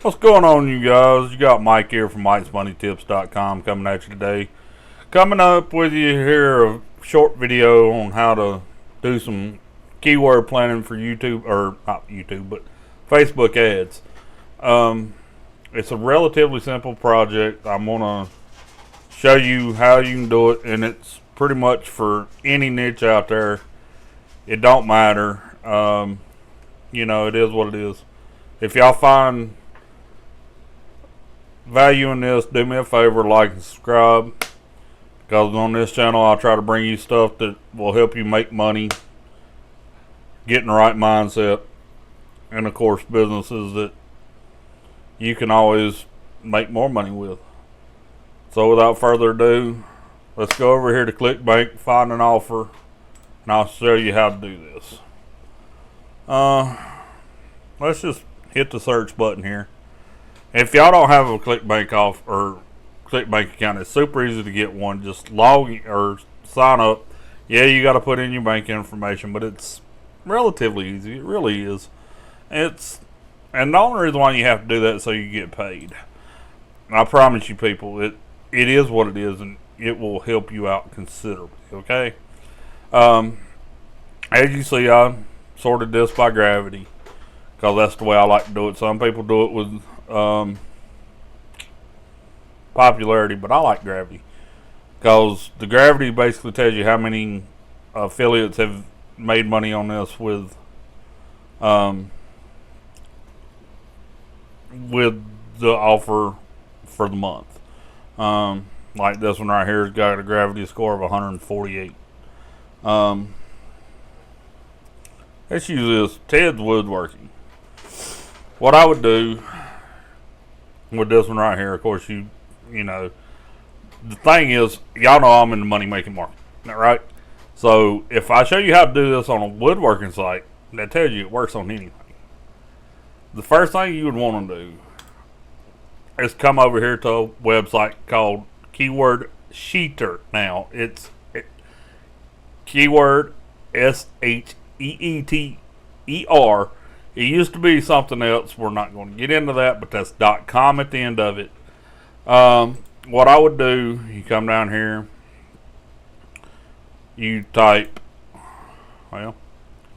What's going on, you guys? You got Mike here from Mike'sMoneyTips.com coming at you today. Coming up with you here a short video on how to do some keyword planning for YouTube, or not YouTube, but Facebook ads. It's a relatively simple project. I'm going to show you how you can do it, and it's pretty much for any niche out there. It don't matter. It is what it is. If y'all find value in this, do me a favor, like and subscribe, because on this channel I'll try to bring you stuff that will help you make money, get in the right mindset, and of course businesses that you can always make more money with. So without further ado, let's go over here to ClickBank, find an offer, and I'll show you how to do this. Let's just hit the search button here. If y'all don't have a ClickBank ClickBank account, it's super easy to get one. Just log or sign up. Yeah, you got to put in your bank information, but it's relatively easy. It really is. And the only reason why you have to do that is so you get paid. And I promise you, people, it is what it is, and it will help you out considerably. Okay. As you see, I sorted this by gravity, because that's the way I like to do it. Some people do it with popularity, but I like gravity, because the gravity basically tells you how many affiliates have made money on this with the offer for the month. Like this one right here has got a gravity score of 148. Let's use this Ted's Woodworking. What I would do with this one right here, of course, you know, the thing is, y'all know I'm in the money making market, right? So if I show you how to do this on a woodworking site, that tells you it works on anything. The first thing you would want to do is come over here to a website called Keyword Sheeter. Now it's keyword SHEETER. It used to be something else. We're not going to get into that, but that's .com at the end of it. What I would do, you come down here, you type, well,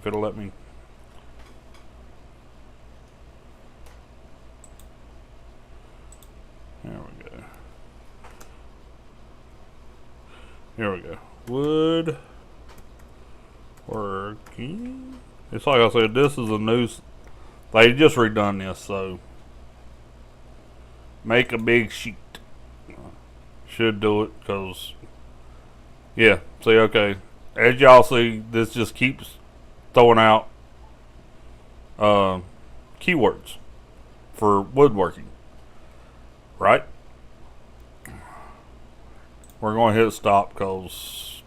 if it'll let me. There we go. Here we go. Woodworking. It's like I said, this is a new. They just redone this, so make a big sheet. Should do it, because yeah. See, okay. As y'all see, this just keeps throwing out keywords for woodworking. Right? We're going to hit stop because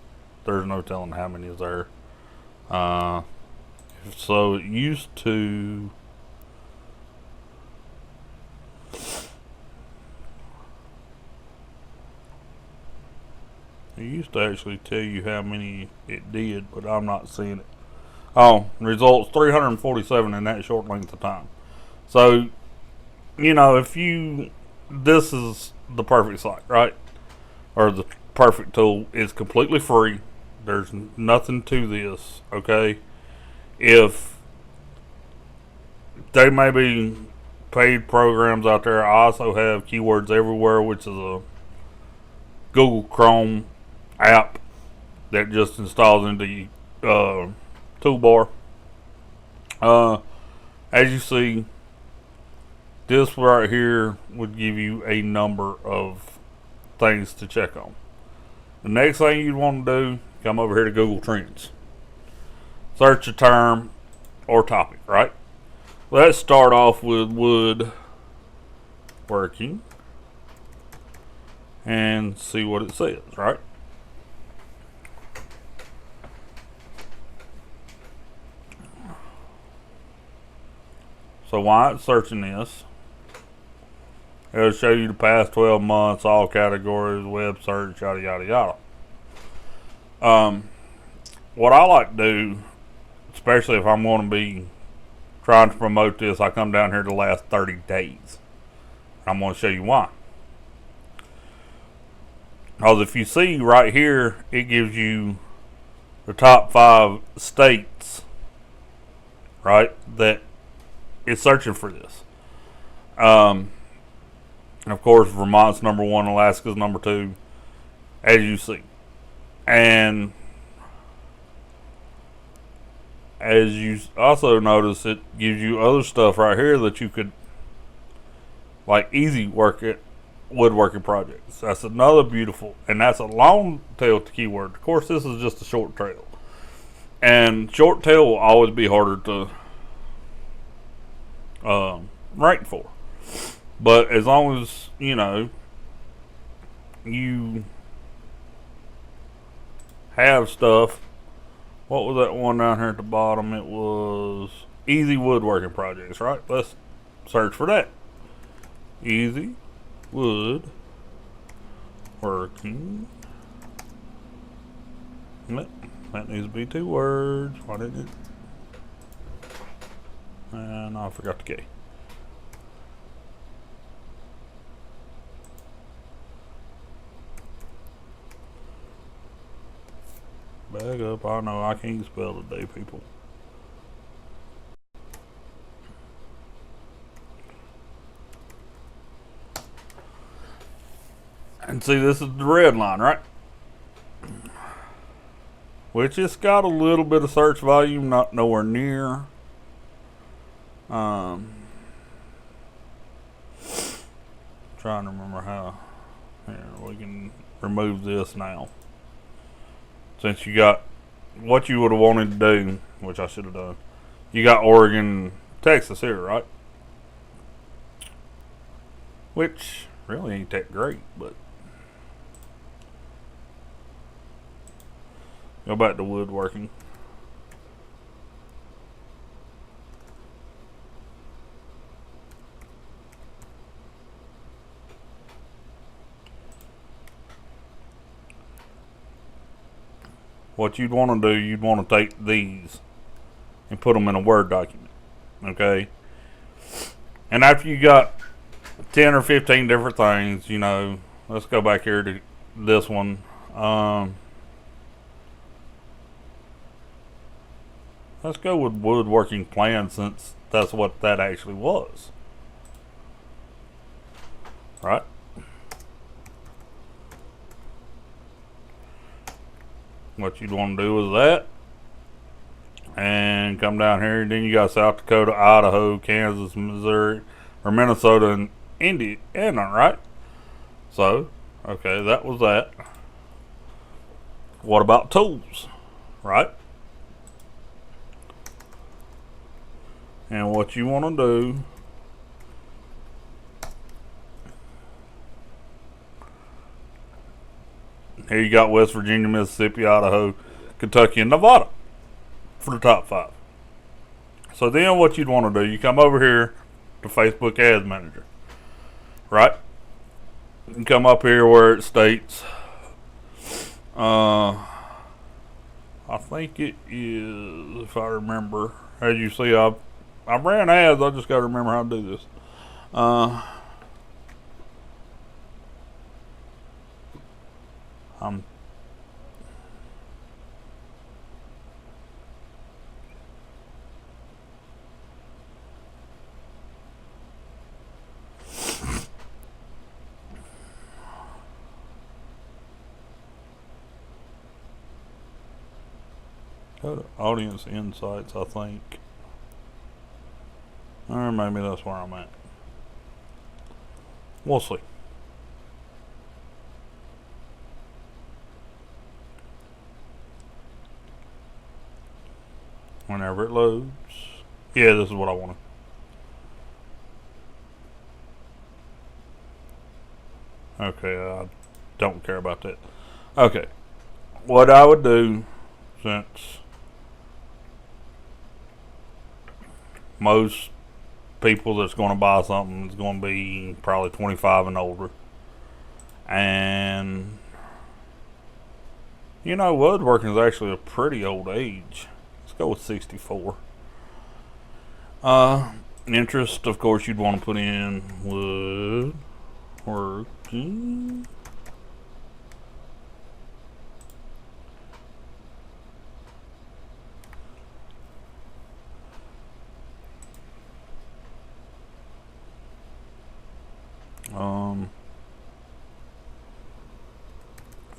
there's no telling how many is there. So it used to. It used to actually tell you how many it did, but I'm not seeing it. Oh, results 347 in that short length of time. So, this is the perfect site, right? Or the perfect tool. It's completely free. There's nothing to this, okay? If there may be paid programs out there, I also have Keywords Everywhere, which is a Google Chrome app that just installs into the toolbar. As you see, this right here would give you a number of things to check on. The next thing you'd want to do, come over here to Google Trends. Search a term or topic, right? Let's start off with woodworking and see what it says, right? So while it's searching this, it'll show you the past 12 months, all categories, web search, yada, yada, yada. What I like to do, especially if I'm going to be trying to promote this, I come down here to the last 30 days. I'm going to show you why. Because if you see right here, it gives you the top 5 states, right, that is searching for this. And of course, Vermont's number 1, Alaska's number 2, as you see. And as you also notice, it gives you other stuff right here that you could, like, easy work at woodworking projects. That's another beautiful, and that's a long tail keyword. Of course, this is just a short tail, and short tail will always be harder to rank for. But as long as you know you have stuff. What was that one down here at the bottom? It was easy woodworking projects, right? Let's search for that. Easy woodworking. That needs to be 2 words. Why didn't it? And I forgot the K. Back up. I know I can't spell today, people. And see, this is the red line, right? Which it's got a little bit of search volume, not nowhere near. Trying to remember how. Here, we can remove this now. Since you got what you would have wanted to do, which I should have done. You got Oregon, Texas here, right? Which really ain't that great, but go back to woodworking. What you'd want to do, you'd want to take these and put them in a Word document, okay? And after you got 10 or 15 different things, you know, let's go back here to this one. Let's go with woodworking plan, since that's what that actually was, right? What you'd want to do is that, and come down here. And then you got South Dakota, Idaho, Kansas, Missouri, or Minnesota, and Indiana, right? So, okay, that was that. What about tools, right? And what you want to do, here you got West Virginia, Mississippi, Idaho, Kentucky, and Nevada for the top 5. So then what you'd want to do, you come over here to Facebook Ads Manager, right? You can come up here where it states, I think it is, if I remember, as you see, I ran ads, I just got to remember how to do this. Go to Audience Insights, I think. Or maybe that's where I'm at. We'll see. Whenever it loads. Yeah, this is what I wanted. Okay, I don't care about that. Okay. What I would do, since most people that's going to buy something is going to be probably 25 and older, and you know, woodworking is actually a pretty old age. Let's go with 64. Interest, of course, you'd want to put in woodworking.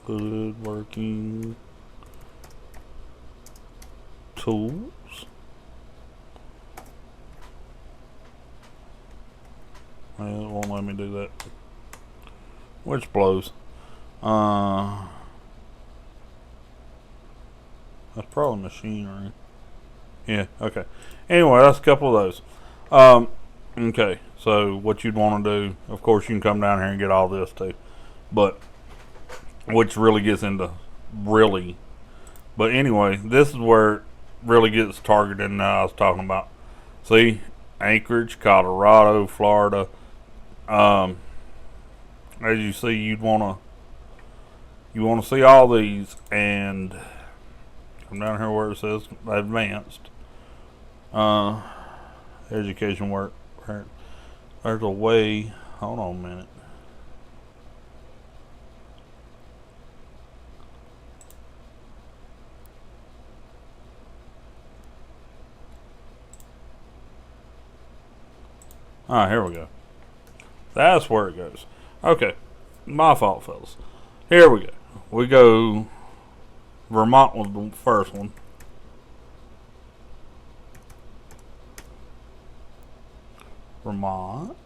Woodworking tools. Well, it won't let me do that, which blows. That's probably machinery. Yeah, okay. Anyway, that's a couple of those. Okay, so what you'd want to do, of course, you can come down here and get all this too, but which really gets into really. But anyway, this is where it really gets targeted. Now I was talking about. See, Anchorage, Colorado, Florida. As you see, you want to see all these, and come down here where it says advanced education work. There's a way. Hold on a minute. Alright, here we go. That's where it goes. Okay, my fault, fellas. Here we go. We go. Vermont was the first one. Vermont.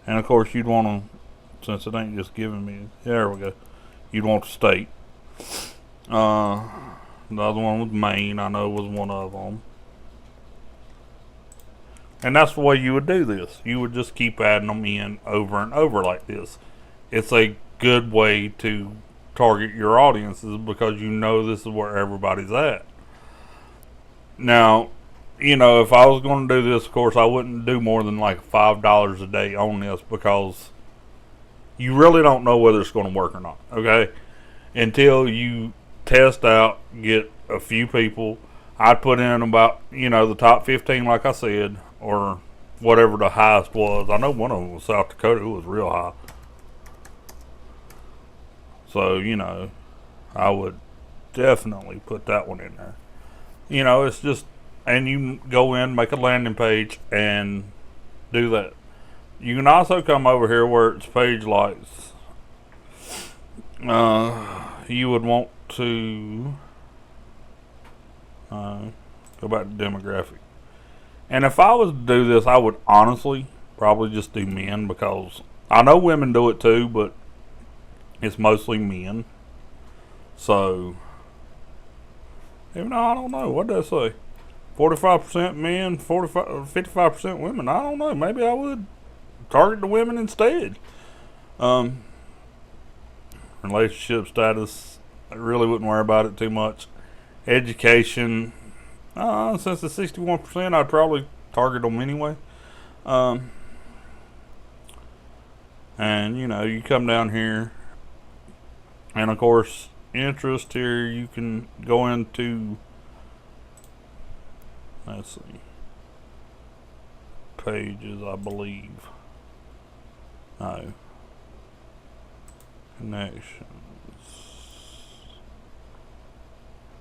And of course, you'd want to, since it ain't just giving me. There we go. You'd want the state. The other one was Maine. I know was one of them. And that's the way you would do this. You would just keep adding them in over and over like this. It's a good way to target your audiences because you know this is where everybody's at. Now, you know, if I was going to do this, of course, I wouldn't do more than like $5 a day on this because you really don't know whether it's going to work or not, okay? Until you test out, get a few people. I'd put in about, you know, the top 15, like I said, or whatever the highest was. I know one of them was South Dakota. It was real high. So, you know, I would definitely put that one in there. You know, it's just, and you go in, make a landing page, and do that. You can also come over here where it's page lights. You would want to go back to demographic. And if I was to do this, I would honestly probably just do men because I know women do it too, but it's mostly men. So, even though I don't know, what did I say? 45% men, 55% women. I don't know. Maybe I would target the women instead. Relationship status, I really wouldn't worry about it too much. Education, since it's 61%, I'd probably target them anyway. And you know, you come down here, and of course, interest here, you can go into, let's see, pages, I believe. No. Connections.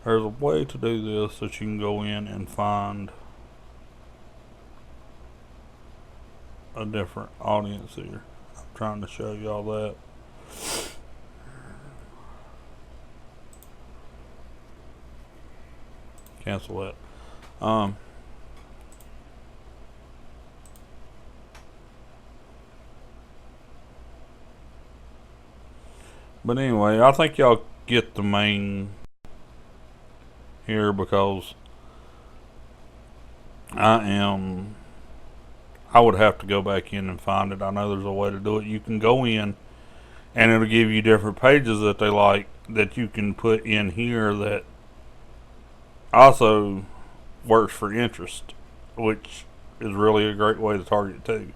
There's a way to do this that you can go in and find a different audience here. I'm trying to show you all that. Cancel that. But anyway, I think y'all get the main here because I would have to go back in and find it. I know there's a way to do it. You can go in and it'll give you different pages that they like that you can put in here that also works for interest, which is really a great way to target too.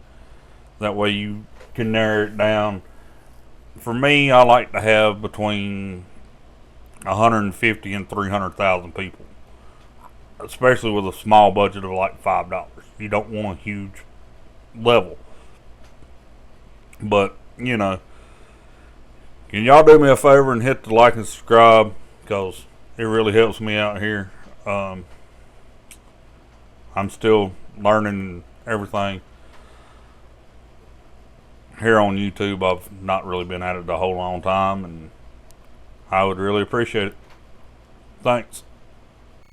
That way you can narrow it down. For me, I like to have between 150 and 300,000 people. especially with a small budget of like $5. You don't want a huge level. But, you know, can y'all do me a favor and hit the like and subscribe, because it really helps me out here. I'm still learning everything here on YouTube. I've not really been at it a whole long time, and I would really appreciate it. Thanks.